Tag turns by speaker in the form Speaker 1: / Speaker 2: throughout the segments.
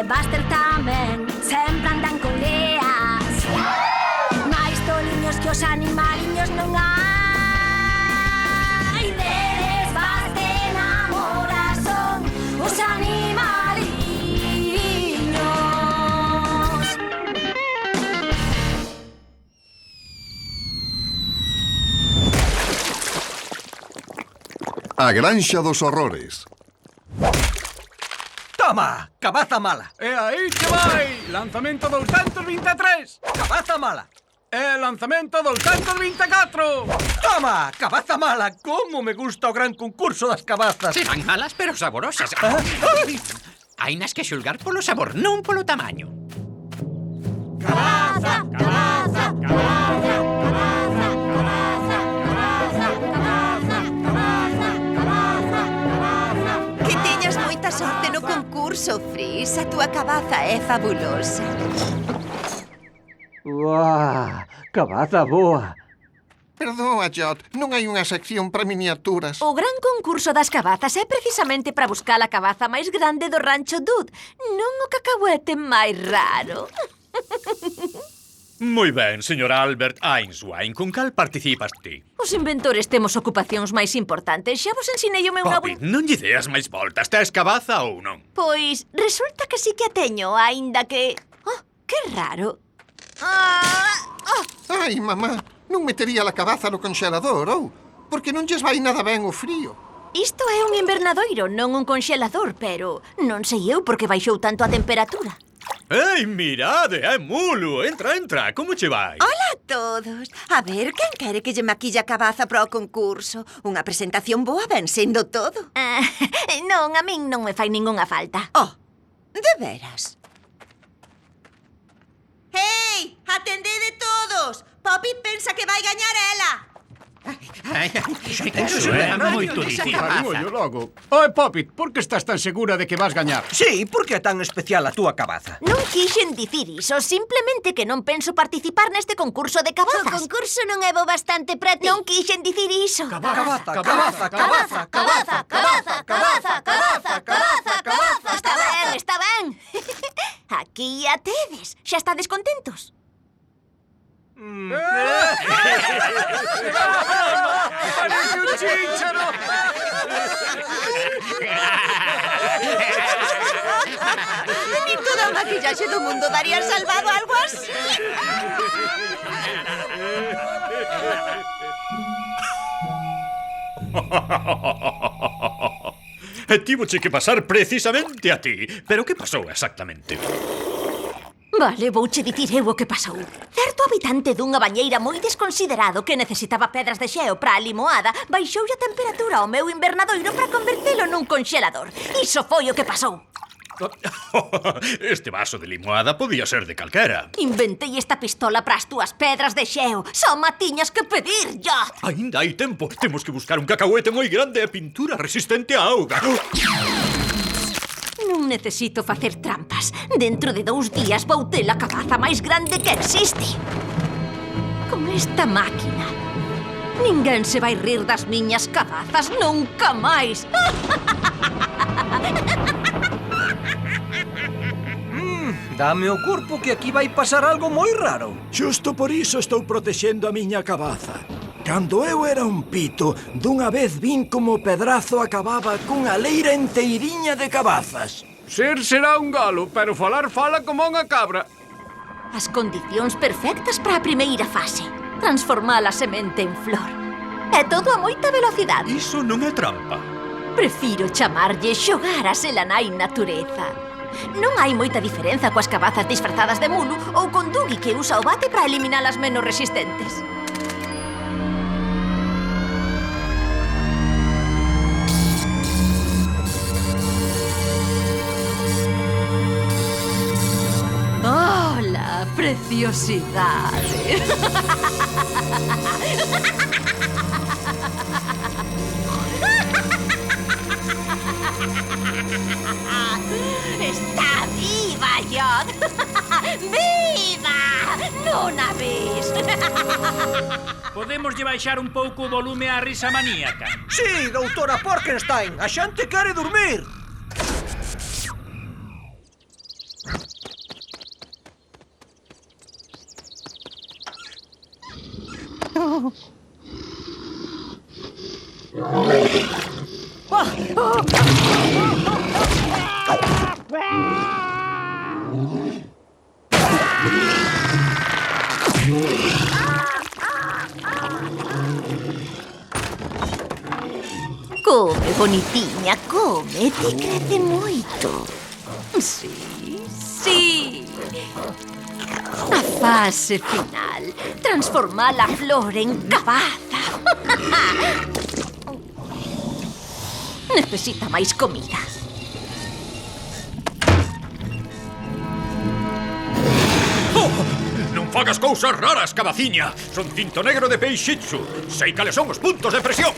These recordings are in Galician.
Speaker 1: Buster tamén sempre andan con leas. Mais toliños que os animaliños non hai. Deles baste enamorar son os animaliños.
Speaker 2: A Granxa dos Horrores.
Speaker 3: Toma, cabaza mala.
Speaker 4: E aí que vai, lanzamento 223.
Speaker 3: Cabaza mala.
Speaker 4: E lanzamento 224.
Speaker 3: Toma, cabaza mala. Como me gusta o gran concurso das cabazas.
Speaker 5: Serán malas, pero saborosas. Hainas que xulgar polo sabor, non polo tamaño.
Speaker 1: Cabaza, cabaza, cabaza, cabaza, cabaza, cabaza, cabaza, cabaza, cabaza.
Speaker 6: Que teñas moita sorte no concurso, Fris. A túa cabaza é fabulosa.
Speaker 3: Uau, cabaza boa.
Speaker 2: Perdoa, Jot, non hai unha sección para miniaturas.
Speaker 7: O gran concurso das cabazas é precisamente para buscar a cabaza máis grande do rancho Dud, non o cacahuete máis raro.
Speaker 8: Moi ben, señora Albert Einstein, con cal participas ti?
Speaker 7: Os inventores temos ocupacións máis importantes. Xa vos ensinei o meu
Speaker 8: Poppy, non lle deas máis voltas, tes cabaza ou non?
Speaker 7: Pois, resulta que sí que a teño, aínda que... Oh, que raro.
Speaker 2: Ai, mamá, non metería a cabaza no conxelador, ou? Porque non lles vai nada ben o frío.
Speaker 7: Isto é un invernadoiro, non un conxelador, pero non sei eu por que baixou tanto a temperatura.
Speaker 8: Ei, mirade, é Mulu, entra, entra, como che vai?
Speaker 6: Ola a todos. A ver, quen quere que lle maquille a cabaza para o concurso? Unha presentación boa ben sendo todo.
Speaker 7: Non, a min non me fai ningunha falta.
Speaker 6: Oh, de veras? Hei, atendede todos! Poppy pensa que vai gañar ela.
Speaker 5: Eso é moito dicir.
Speaker 4: Cariño, logo. Oi, Poppy, por que estás tan segura de que vas gañar?
Speaker 3: Sí, por que é tan especial a túa cabaza?
Speaker 7: Non quixen dicir iso, simplemente que non penso participar neste concurso de cabazas.
Speaker 1: O concurso non é bo bastante para ti.
Speaker 7: Non quixen dicir iso.
Speaker 3: Cabaza, cabaza, cabaza, cabaza, cabaza, cabaza, cabaza, cabaza, cabaza.
Speaker 7: Está ben, está ben. Aquí a tedes. Xa estades contentos?
Speaker 4: Parece un chícharo.
Speaker 6: Ni toda a maquillaxe do mundo daría salvado algo así.
Speaker 8: E tivoche que pasar precisamente a ti. Pero que pasou exactamente?
Speaker 7: Vale, vouche dicir eu o que pasou. Certo habitante dunha bañeira moi desconsiderado que necesitaba pedras de xeo para a limoada baixoulle a temperatura ao meu invernadoiro para convertelo nun conxelador. Iso foi o que pasou.
Speaker 8: Este vaso de limoada podía ser de calquera.
Speaker 7: Inventei esta pistola para as túas pedras de xeo. Só ma tiñas que pedir, ya.
Speaker 8: Ainda hai tempo. Temos que buscar un cacahuete moi grande e pintura resistente á auga.
Speaker 7: Non necesito facer trampas. Dentro de 2 días vou ter a cabaza máis grande que existe. Con esta máquina, ninguén se vai rir das miñas cabazas nunca máis.
Speaker 3: Dame o corpo que aquí vai pasar algo moi raro.
Speaker 9: Xusto por iso estou protexendo a miña cabaza. Cando eu era un pito, dunha vez vin como o pedrazo acababa cunha leira enteiriña de cabazas.
Speaker 4: Ser será un galo, pero falar fala como unha cabra.
Speaker 7: As condicións perfectas para a primeira fase. Transformar a semente en flor. É todo a moita velocidade.
Speaker 8: Iso non é trampa.
Speaker 7: Prefiro chamarlle xogar a selanai natureza. Non hai moita diferenza coas cabazas disfrazadas de Mulu ou con Dougie que usa o bate para eliminar as menos resistentes. ¡Hola, preciosidade! Está viva, John! Viva! Non a ves?
Speaker 10: Podemos lle baixar un pouco o volume á risa maníaca.
Speaker 3: Sí, doutora Porkenstein, a xente quere dormir.
Speaker 7: Come, bonitiña, come, ti crece moito. Sí, sí. A fase final. Transformar a flor en cabaza. Necesita máis comida.
Speaker 8: Non fagas cousas raras, cabaciña. Son cinto negro de Peixitsu. Sei cales son os puntos de presión.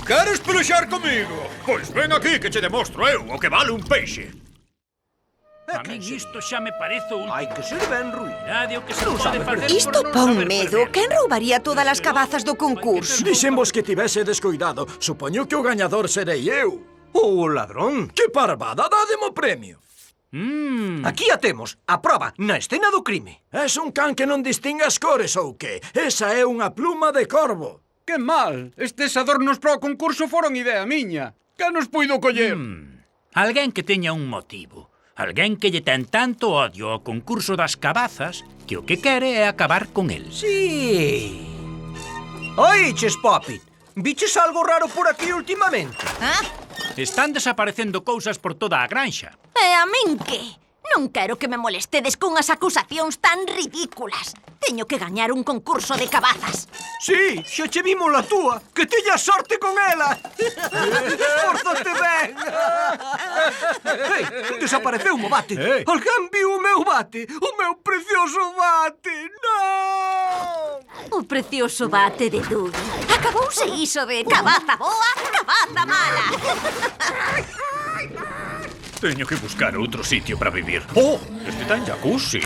Speaker 8: Queres pelexar comigo? Pois ven aquí que che demostro eu o que vale un peixe.
Speaker 10: A min isto xa me parece o último.
Speaker 3: Hai que ser ben ruín.
Speaker 10: Mirade o que se pode facer
Speaker 6: Isto
Speaker 10: por non
Speaker 6: pon
Speaker 10: saber
Speaker 6: medo.
Speaker 10: perder.
Speaker 6: Quen roubaría todas as cabazas do concurso?
Speaker 9: Dixemos que tivese descuidado. Supoño que o gañador serei eu.
Speaker 3: O ladrón.
Speaker 9: Que parvada, dádemo premio.
Speaker 3: Aquí a temos, a proba, na escena do crime.
Speaker 9: És un can que non distingue as cores ou que? Esa é unha pluma de corvo.
Speaker 4: Que mal! Estes adornos para o concurso foron idea miña. Que nos puido coller?
Speaker 10: Alguén que teña un motivo. Alguén que lle ten tanto odio ao concurso das cabazas que o que quere é acabar con el.
Speaker 3: Sí. Oiches, Poppit, viches algo raro por aquí últimamente?
Speaker 10: Están desaparecendo cousas por toda a granxa.
Speaker 7: E a min que? Non quero que me molestedes cunhas acusacións tan ridículas. Teño que gañar un concurso de cabazas.
Speaker 3: Sí, xa che vimos a túa, que tiñas sorte con ela. Esforzate ben. Ei, desapareceu o bate. Alguén viu o meu bate, o meu precioso bate. Non!
Speaker 7: O precioso bate de Dougie. Acabouse iso de cabaza boa, cabaza mala.
Speaker 8: Teño que buscar outro sitio para vivir. Oh, este ten jacuzzi.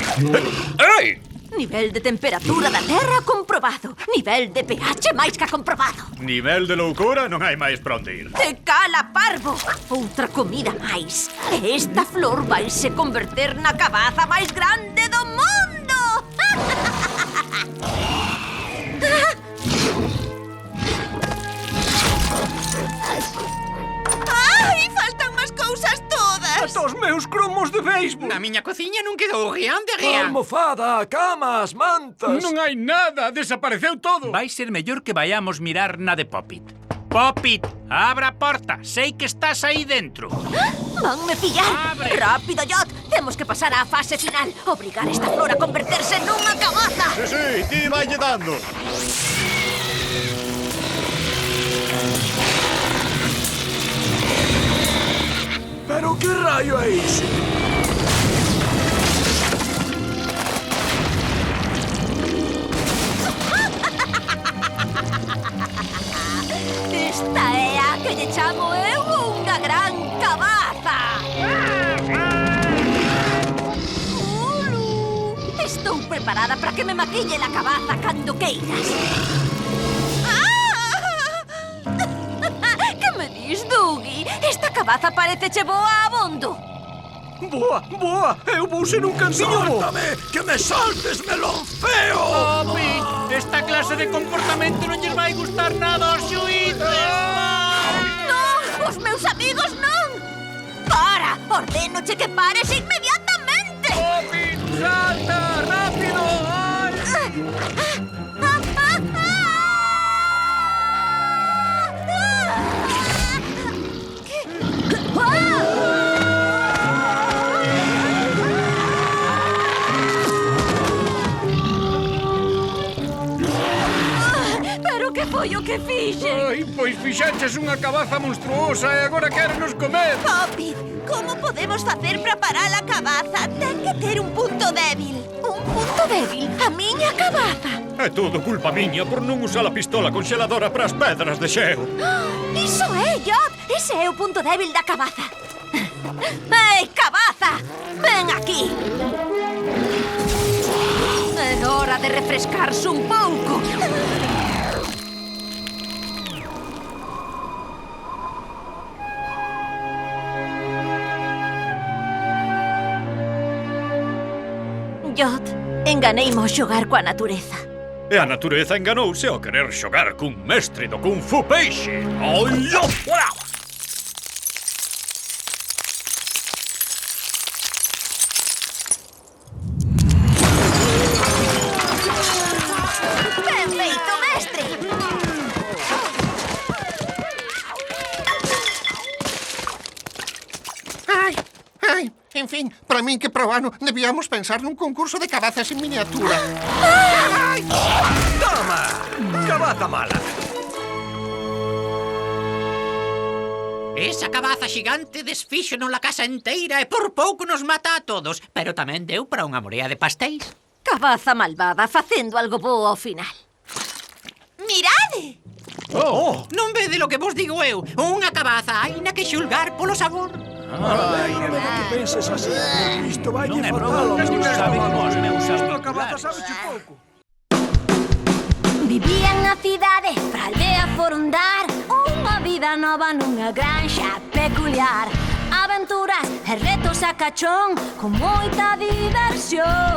Speaker 8: Ei!
Speaker 7: Nivel de temperatura da terra comprobado. Nivel de pH máis que comprobado.
Speaker 8: Nivel de loucura non hai máis para onde ir.
Speaker 7: Te cala, parvo! Outra comida máis. E esta flor vaise converter na cabaza máis grande do mundo!
Speaker 6: Ai, faltan máis cousas todas.
Speaker 3: Ata os meus cromos de béisbol.
Speaker 5: Na miña cociña non quedou rián de rián.
Speaker 9: Almofada, camas, mantas.
Speaker 4: Non hai nada, desapareceu todo.
Speaker 10: Vai ser mellor que vayamos mirar na de Poppit. Poppit, abra a porta. Sei que estás aí dentro.
Speaker 7: Vanme pillar!
Speaker 10: Abre.
Speaker 7: Rápido, Jot! Temos que pasar á fase final. Obrigar esta flor a converterse nunha cabaza.
Speaker 8: Sí, ti vaille dando.
Speaker 9: Pero que raio é iso?
Speaker 7: Esta é a que lle chamo eu unha gran cabaza. Ulu! Estou preparada para que me maquille la cabaza cando queiras. Que me dis, Dougie? Esta cabaza parece boa abondo.
Speaker 3: Boa, boa, eu vou ser un cansiño bo.
Speaker 9: Sáltame, que me saltes, melón feo!
Speaker 10: Poppit, esta clase de comportamento non lles vai gustar nada aos xuíces.
Speaker 7: Non, os meus amigos non. Para, ordénoche que pares inmediatamente.
Speaker 10: Poppit, salta, rápido. Ai.
Speaker 7: Pero que foi o que fixen?
Speaker 4: Ai, pois fixaches unha cabaza monstruosa e agora quérenos comer.
Speaker 6: Poppit, como podemos facer para parar a cabaza? Ten que ter un punto débil.
Speaker 7: Un punto débil, a miña cabaza.
Speaker 8: É todo culpa miña por non usar a pistola congeladora para as pedras de xeo.
Speaker 7: Iso é, Jot. Ese é o punto débil da cabaza. Ei, cabaza! Ven aquí. É hora de refrescarse un pouco. Jod, enganeimo xogar coa natureza.
Speaker 8: E a natureza enganouse ao querer xogar cun mestre do Kung Fu Peixe. Ollo!
Speaker 7: Ben feito, mestre!
Speaker 2: Ai, en fin, para min que para o ano debíamos pensar nun concurso de cabazas en miniatura.
Speaker 3: Toma! Cabaza mala.
Speaker 5: Esa cabaza xigante desfíxonos a casa enteira e por pouco nos mata a todos. Pero tamén deu para unha morea de pastéis.
Speaker 7: Cabaza malvada facendo algo bo ao final.
Speaker 6: Mirade!
Speaker 5: Non vede lo que vos digo eu. Unha cabaza haina que xulgar polo sabor.
Speaker 9: Alégrame de que penses así. Isto vai
Speaker 10: Non é
Speaker 9: fatal
Speaker 10: broma,
Speaker 9: ao meu
Speaker 10: saben
Speaker 9: estómago.
Speaker 10: os meus
Speaker 3: A cabaza
Speaker 10: auriculares.
Speaker 3: sabe pouco.
Speaker 1: Vivía na cidade, pra aldea foron dar unha vida nova nunha granxa peculiar. Aventuras e retos a cachón con moita diversión.